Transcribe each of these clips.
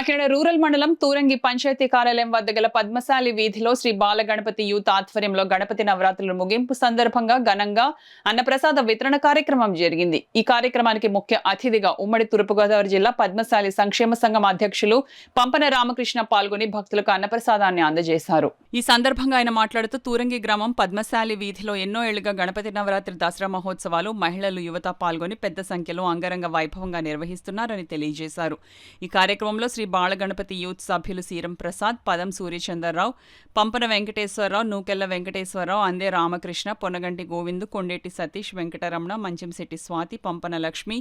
Kakinada rural మండలం తూరంగి పంచాయతీ కార్యాలయం వద్ద గల పద్మశాలి వీధిలో శ్రీ బాలగణపతి యూత్ ఆధ్వర్యంలో గణపతి నవరాత్రుల ముగింపు సందర్భంగా ఘనంగా అన్నప్రసాద వితరణ కార్యక్రమం జరిగింది. ఈ కార్యక్రమానికి ముఖ్య అతిథిగా ఉమ్మడి తూర్పుగోదావరి జిల్లా పద్మశాలి సంక్షేమ సంఘం అధ్యక్షులు పంపన రామకృష్ణ పాల్గొని భక్తులకు అన్నప్రసాదాన్ని అందజేశారు. ఈ సందర్భంగా ఆయన మాట్లాడుతూ తూరంగి గ్రామం పద్మశాలి వీధిలో ఎన్నో ఏళ్లుగా గణపతి నవరాత్రి దసరా మహోత్సవాలు మహిళలు యువత పాల్గొని పెద్ద సంఖ్యలో అంగరంగ వైభవంగా నిర్వహిస్తున్నారని తెలియజేశారు. ఈ కార్యక్రమంలో శ్రీ బాలగణపతి యూత్ సభ్యులు సీరం ప్రసాద్, పదం సూర్యచంద్రరావు, పంపన వెంకటేశ్వరరావు, నూకెళ్ల వెంకటేశ్వరరావు, అందే రామకృష్ణ, పొన్నగంటి గోవిందు, కొండేటి సతీష్, వెంకటరమణ, మంచంశెట్టి స్వాతి, పంపన లక్ష్మి,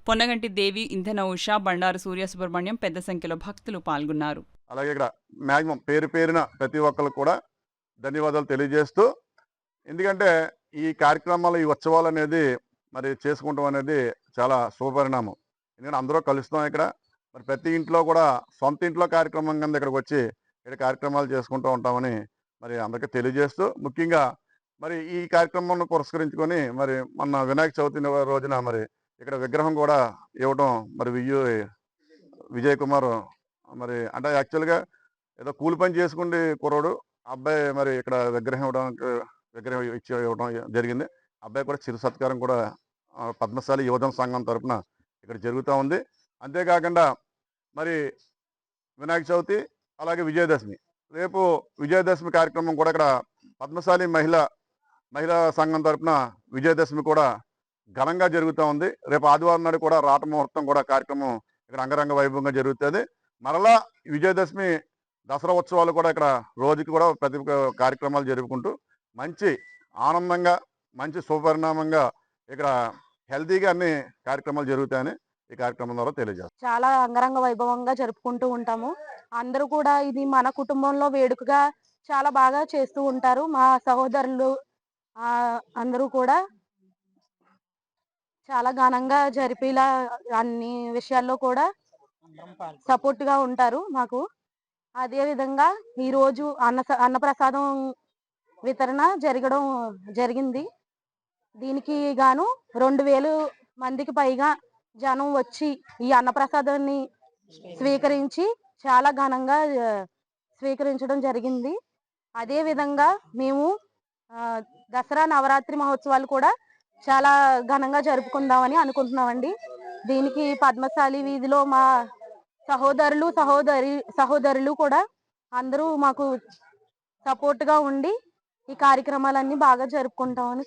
పొన్నగంటి దేవి, ఇంధన ఉష, బండారు సూర్య సుబ్రహ్మణ్యం పెద్ద సంఖ్యలో భక్తులు పాల్గొన్నారు. అలాగే ఇక్కడ మ్యాక్సిమం పేరు పేరున ప్రతి ఒక్కరు కూడా ధన్యవాదాలు తెలియజేస్తూ, ఎందుకంటే ఈ కార్యక్రమాలు ఈ ఉత్సవాలు అనేది మరి చేసుకుంటాం అనేది చాలా శుభపరిణామం. ఎందుకంటే అందరూ కలుస్తాం ఇక్కడ. మరి ప్రతి ఇంట్లో కూడా సొంత ఇంట్లో కార్యక్రమం కింద ఇక్కడికి వచ్చి ఇక్కడ కార్యక్రమాలు చేసుకుంటూ ఉంటామని మరి అందరికీ తెలియజేస్తూ, ముఖ్యంగా మరి ఈ కార్యక్రమాన్ని పురస్కరించుకొని మరి మొన్న వినాయక చవితి రోజున మరి ఇక్కడ విగ్రహం కూడా ఇవ్వడం మరి విజయ్ కుమార్ మరి అంటే యాక్చువల్గా ఏదో కూలి పని చేసుకుంటే కుర్రోడు అబ్బాయి మరి ఇక్కడ విగ్రహం ఇవ్వడం జరిగింది. అబ్బాయి కూడా చిరు సత్కారం కూడా పద్మశాలి యువజన సంఘం తరఫున ఇక్కడ జరుగుతూ ఉంది. అంతేకాకుండా మరి వినాయక చవితి అలాగే విజయదశమి, రేపు విజయదశమి కార్యక్రమం కూడా ఇక్కడ పద్మశాలి మహిళా సంఘం తరఫున విజయదశమి కూడా ఘనంగా జరుగుతూ ఉంది. రేపు ఆదివారం నాడు కూడా రాట ముహూర్తం కూడా కార్యక్రమం ఇక్కడ అంగరంగ వైభవంగా జరుగుతుంది. మరలా విజయదశమి దసరా ఉత్సవాలు కూడా ఇక్కడ రోజుకి కూడా ప్రతి కార్యక్రమాలు జరుపుకుంటూ మంచి ఆనందంగా మంచి శుభపరిణామంగా ఇక్కడ హెల్తీగా అన్ని కార్యక్రమాలు జరుగుతాయని ఈ కార్యక్రమం ద్వారా తెలియజేస్తాం. చాలా అంగరంగ వైభవంగా జరుపుకుంటూ ఉంటాము. అందరూ కూడా ఇది మన కుటుంబంలో వేడుకగా చాలా బాగా చేస్తూ ఉంటారు. మా సహోదరులు అందరూ కూడా చాలా ఘనంగా జరిపేలా అన్ని విషయాల్లో కూడా సపోర్ట్ గా ఉంటారు మాకు. అదే విధంగా ఈరోజు అన్నప్రసాదం వితరణ జరిగింది. దీనికి గాను 2000 మందికి పైగా జనం వచ్చి ఈ అన్నప్రసాదాన్ని స్వీకరించి చాలా ఘనంగా స్వీకరించడం జరిగింది. అదే విధంగా మేము దసరా నవరాత్రి మహోత్సవాలు కూడా చాలా ఘనంగా జరుపుకుందామని అనుకుంటున్నామండి. దీనికి పద్మశాలి వీధిలో మా సహోదరులు కూడా అందరూ మాకు సపోర్ట్ గా ఉండి ఈ కార్యక్రమాలన్నీ బాగా జరుపుకుంటామని